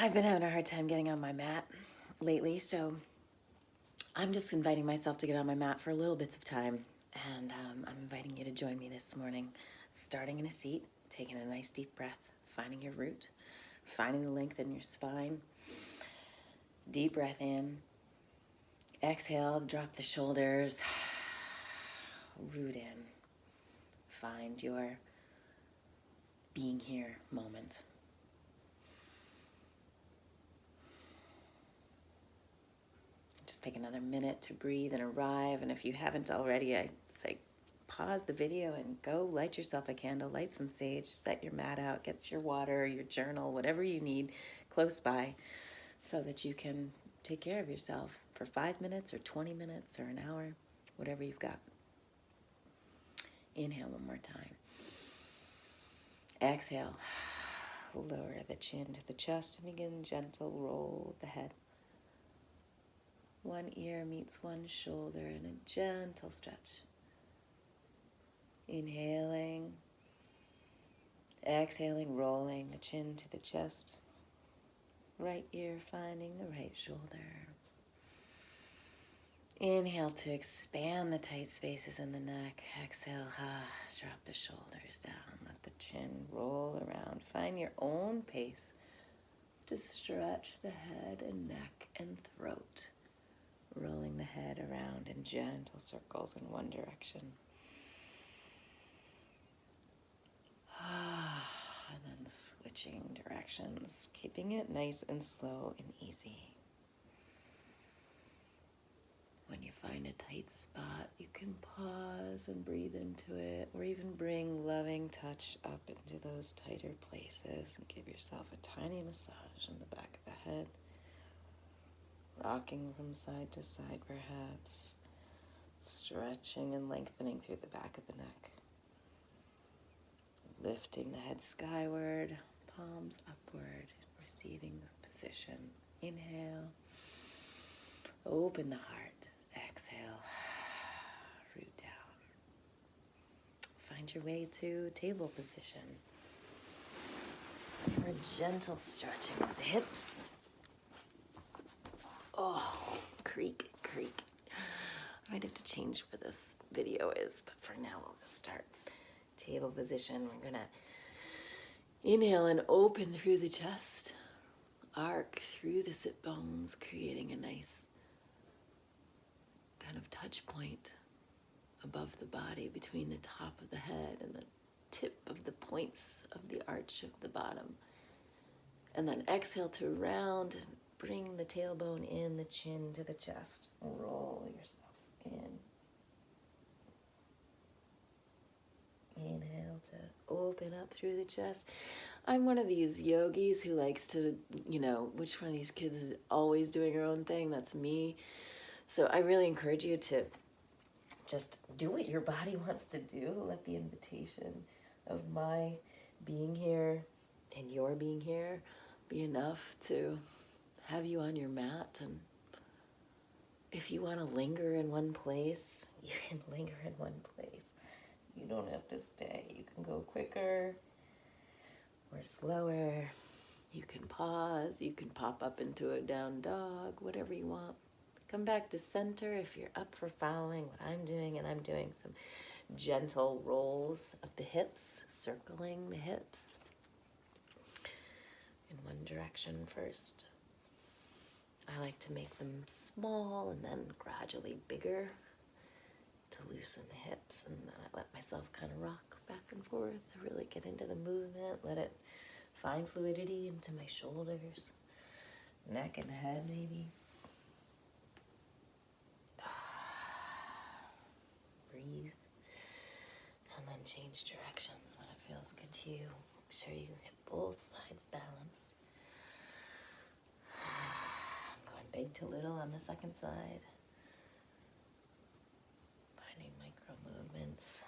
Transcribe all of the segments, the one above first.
I've been having a hard time getting on my mat lately, so I'm just inviting myself to get on my mat for little bits of time. And I'm inviting you to join me this morning, starting in a seat, taking a nice deep breath, finding your root, finding the length in your spine. Deep breath in. Exhale, drop the shoulders. Root in. Find your being here moment. Just take another minute to breathe and arrive. And if you haven't already, I say pause the video and go light yourself a candle, light some sage, set your mat out, get your water, your journal, whatever you need close by so that you can take care of yourself for 5 minutes or 20 minutes or an hour, whatever you've got. Inhale one more time. Exhale. Lower the chin to the chest and begin gentle roll of the head. One ear meets one shoulder in a gentle stretch. Inhaling, exhaling, rolling the chin to the chest. Right ear finding the right shoulder. Inhale to expand the tight spaces in the neck. Exhale, drop the shoulders down. Let the chin roll around. Find your own pace to stretch the head and neck and throat. Rolling the head around in gentle circles in one direction. And then switching directions, keeping it nice and slow and easy. When you find a tight spot, you can pause and breathe into it, or even bring loving touch up into those tighter places and give yourself a tiny massage in the back of the head. Rocking from side to side, perhaps. Stretching and lengthening through the back of the neck. Lifting the head skyward, palms upward, receiving the position. Inhale. Open the heart. Exhale. Root down. Find your way to table position. For a gentle stretching of the hips. Oh, creak, creak. I might have to change where this video is, but for now we'll just start. Table position. We're gonna inhale and open through the chest. Arc through the sit bones, creating a nice kind of touch point above the body between the top of the head and the tip of the points of the arch of the bottom. And then exhale to round and bring the tailbone in, the chin to the chest. Roll yourself in. Inhale to open up through the chest. I'm one of these yogis who likes to, which one of these kids is always doing her own thing? That's me. So I really encourage you to just do what your body wants to do. Let the invitation of my being here and your being here be enough to have you on your mat. And if you want to linger in one place, you can linger in one place. You don't have to stay. You can go quicker or slower. You can pause. You can pop up into a down dog, whatever you want. Come back to center if you're up for following what I'm doing, and I'm doing some gentle rolls of the hips, circling the hips in one direction first. I like to make them small and then gradually bigger to loosen the hips, and then I let myself kind of rock back and forth, really get into the movement, let it find fluidity into my shoulders, neck and head maybe. Breathe, and then change directions when it feels good to you. Make sure you get both sides balanced. I'm going big to little on the second side. Finding micro movements.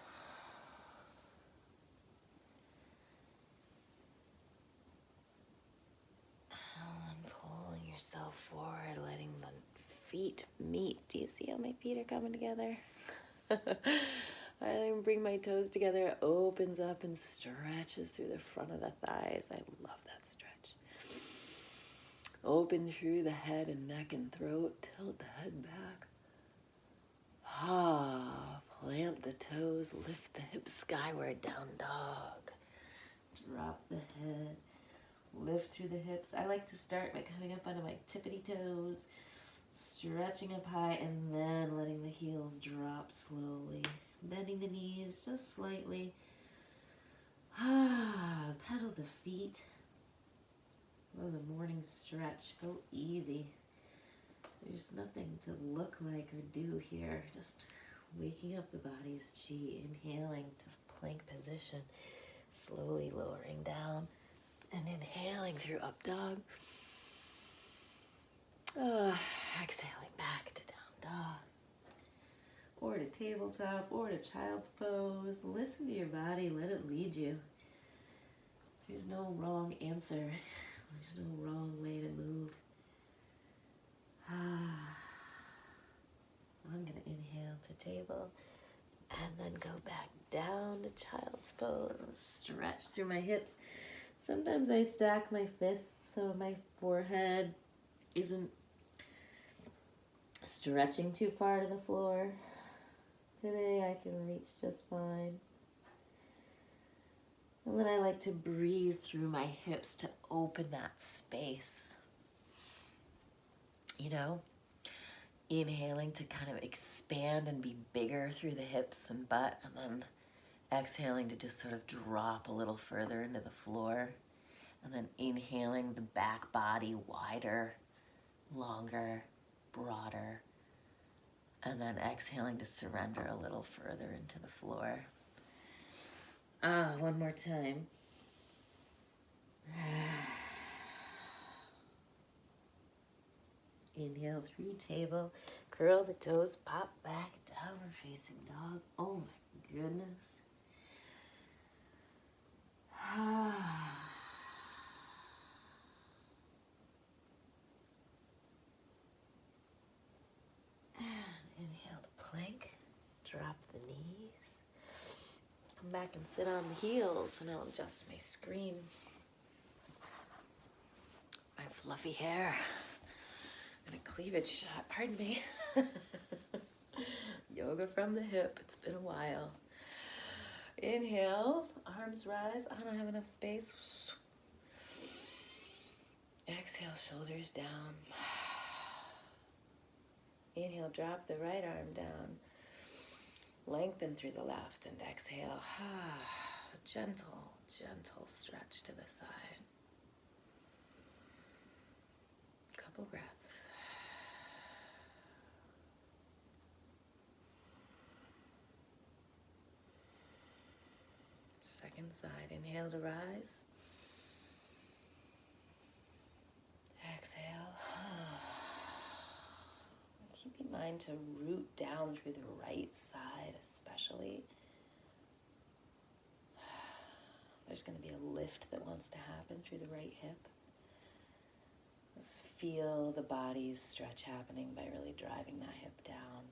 And pulling yourself forward, letting the feet meet. Do you see how my feet are coming together? I bring my toes together, it opens up and stretches through the front of the thighs. I love that stretch. Open through the head and neck and throat. Tilt the head back. Ah, plant the toes. Lift the hips skyward. Down dog. Drop the head. Lift through the hips. I like to start by coming up onto my tippity toes. Stretching up high and then letting the heels drop slowly. Bending the knees just slightly. Pedal the feet. This is a morning stretch. Go easy. There's nothing to look like or do here. Just waking up the body's chi. Inhaling to plank position. Slowly lowering down. And inhaling through up dog. Exhaling back to down dog. Or to tabletop, or to child's pose. Listen to your body, let it lead you. There's no wrong answer. There's no wrong way to move. I'm gonna inhale to table and then go back down to child's pose and stretch through my hips. Sometimes I stack my fists so my forehead isn't stretching too far to the floor. Today I can reach just fine. And then I like to breathe through my hips to open that space. You know, inhaling to kind of expand and be bigger through the hips and butt, and then exhaling to just sort of drop a little further into the floor. And then inhaling the back body wider, longer, broader. And then exhaling to surrender a little further into the floor. One more time. Inhale through table. Curl the toes, pop back, downward facing dog. Oh my goodness. Inhale to plank, drop the knees, come back and sit on the heels, and I'll adjust my screen. My fluffy hair and a cleavage shot, pardon me. Yoga from the hip, it's been a while. Inhale, arms rise, I don't have enough space. Exhale, shoulders down. Inhale, drop the right arm down. Lengthen through the left and exhale. Gentle, gentle stretch to the side. Couple breaths. Second side, inhale to rise. Exhale. Keep in mind to root down through the right side especially. There's going to be a lift that wants to happen through the right hip. Just feel the body's stretch happening by really driving that hip down.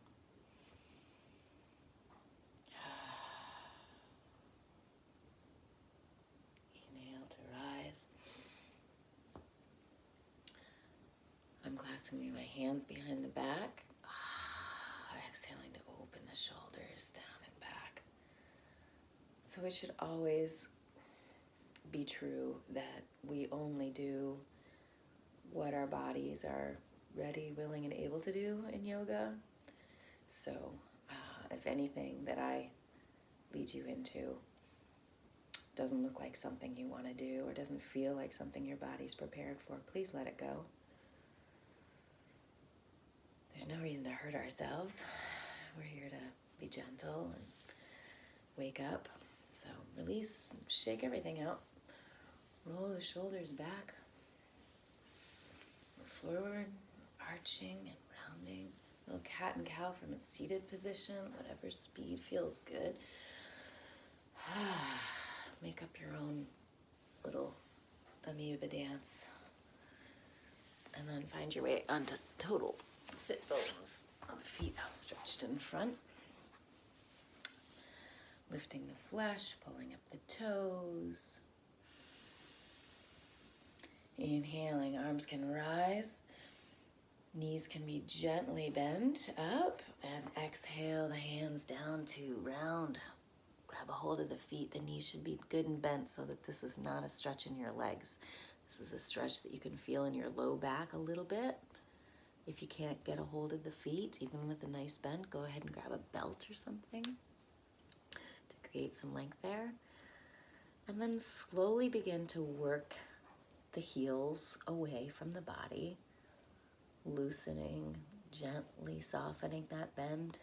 Inhale to rise. I'm clasping my hands behind the back. Exhaling to open the shoulders down and back. So it should always be true that we only do what our bodies are ready, willing, and able to do in yoga. So if anything that I lead you into doesn't look like something you want to do or doesn't feel like something your body's prepared for, please let it go. There's no reason to hurt ourselves. We're here to be gentle and wake up. So release, shake everything out. Roll the shoulders back. Forward, arching and rounding. A little cat and cow from a seated position, whatever speed feels good. Make up your own little amoeba dance. And then find your way onto total sit bones. Feet outstretched in front. Lifting the flesh, pulling up the toes. Inhaling, arms can rise. Knees can be gently bent up, and exhale the hands down to round. Grab a hold of the feet. The knees should be good and bent so that this is not a stretch in your legs. This is a stretch that you can feel in your low back a little bit. If you can't get a hold of the feet, even with a nice bend, go ahead and grab a belt or something to create some length there. And then slowly begin to work the heels away from the body, loosening, gently softening that bend.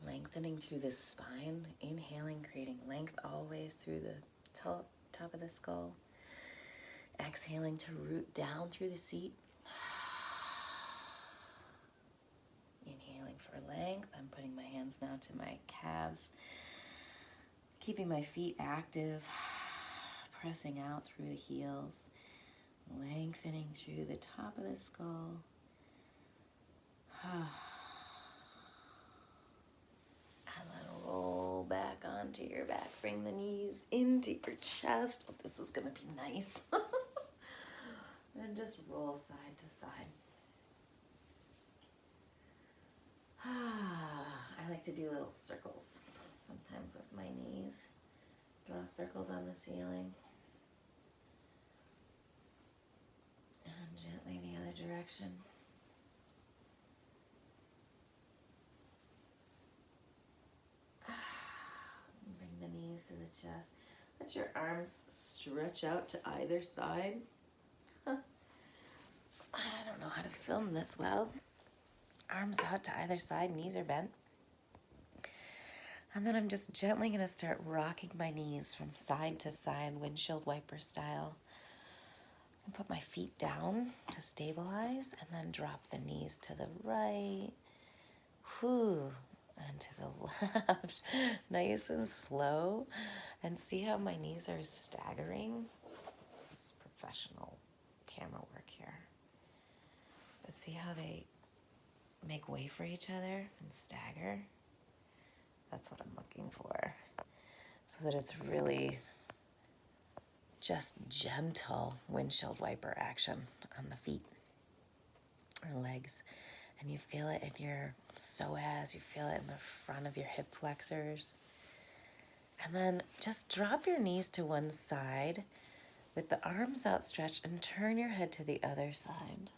Lengthening through the spine, inhaling, creating length always through the top of the skull. Exhaling to root down through the seat. Inhaling for length. I'm putting my hands now to my calves, keeping my feet active, pressing out through the heels, lengthening through the top of the skull. And then roll back onto your back. Bring the knees into your chest. Oh, this is going to be nice. And just roll side to side. I like to do little circles sometimes with my knees. Draw circles on the ceiling. And gently the other direction. Bring the knees to the chest. Let your arms stretch out to either side. I don't know how to film this well. Arms out to either side, knees are bent. And then I'm just gently going to start rocking my knees from side to side, windshield wiper style. And put my feet down to stabilize, and then drop the knees to the right. And to the left. Nice and slow. And see how my knees are staggering? This is professional camera work here. But see how they make way for each other and stagger? That's what I'm looking for. So that it's really just gentle windshield wiper action on the feet or legs. And you feel it in your psoas, you feel it in the front of your hip flexors. And then just drop your knees to one side with the arms outstretched and turn your head to the other side.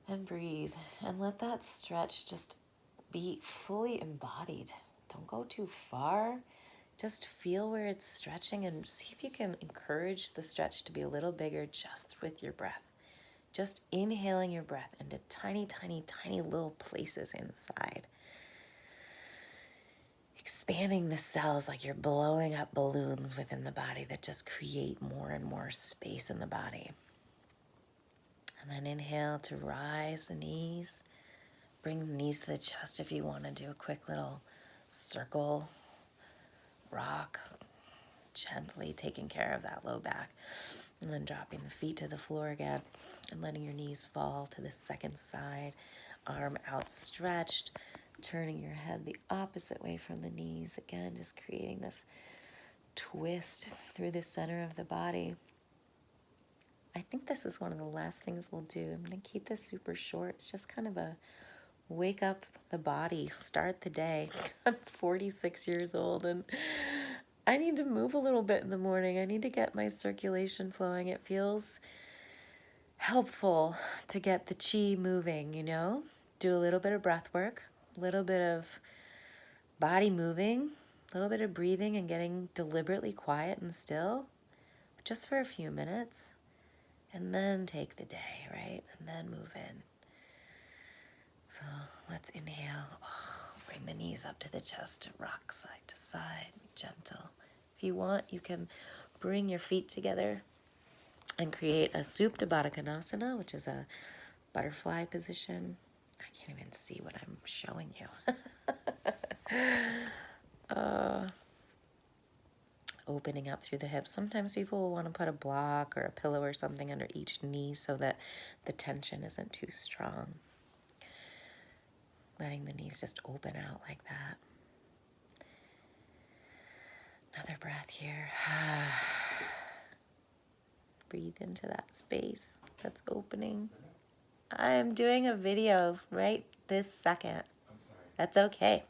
And breathe. And let that stretch just be fully embodied. Don't go too far. Just feel where it's stretching and see if you can encourage the stretch to be a little bigger just with your breath. Just inhaling your breath into tiny, tiny, tiny little places inside. Expanding the cells like you're blowing up balloons within the body that just create more and more space in the body. And then inhale to rise the knees. Bring the knees to the chest if you want to do a quick little circle, rock, gently taking care of that low back. And then dropping the feet to the floor again and letting your knees fall to the second side, arm outstretched, turning your head the opposite way from the knees. Again, just creating this twist through the center of the body. I think this is one of the last things we'll do. I'm going to keep this super short. It's just kind of a wake up the body, start the day. I'm 46 years old and I need to move a little bit in the morning. I need to get my circulation flowing. It feels helpful to get the chi moving, you know? Do a little bit of breath work, a little bit of body moving, a little bit of breathing and getting deliberately quiet and still, just for a few minutes. And then take the day, right? And then move in. So let's inhale. Bring the knees up to the chest, rock side to side, gentle. If you want, you can bring your feet together and create a Supta Baddha Konasana, which is a butterfly position. I can't even see what I'm showing you. Opening up through the hips. Sometimes people will want to put a block or a pillow or something under each knee so that the tension isn't too strong. Letting the knees just open out like that. Another breath here. Breathe into that space that's opening. I'm doing a video right this second. I'm sorry. That's okay.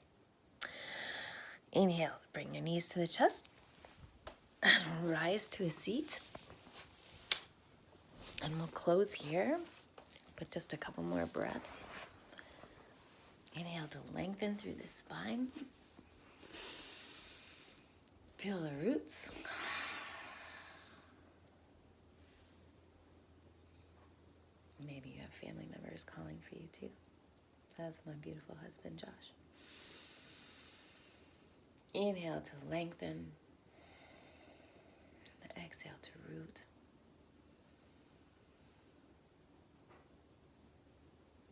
Inhale, bring your knees to the chest. Rise to a seat. And we'll close here with just a couple more breaths. Inhale to lengthen through the spine. Feel the roots. Maybe you have family members calling for you too. That's my beautiful husband, Josh. Inhale to lengthen. Exhale to root.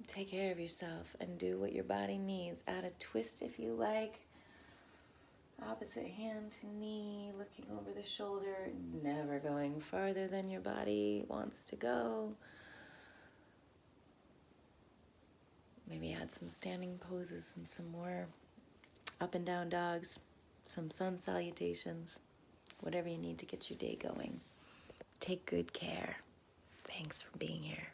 Take care of yourself and do what your body needs. Add a twist if you like. Opposite hand to knee, looking over the shoulder, never going farther than your body wants to go. Maybe add some standing poses and some more up and down dogs, some sun salutations, whatever you need to get your day going. Take good care. Thanks for being here.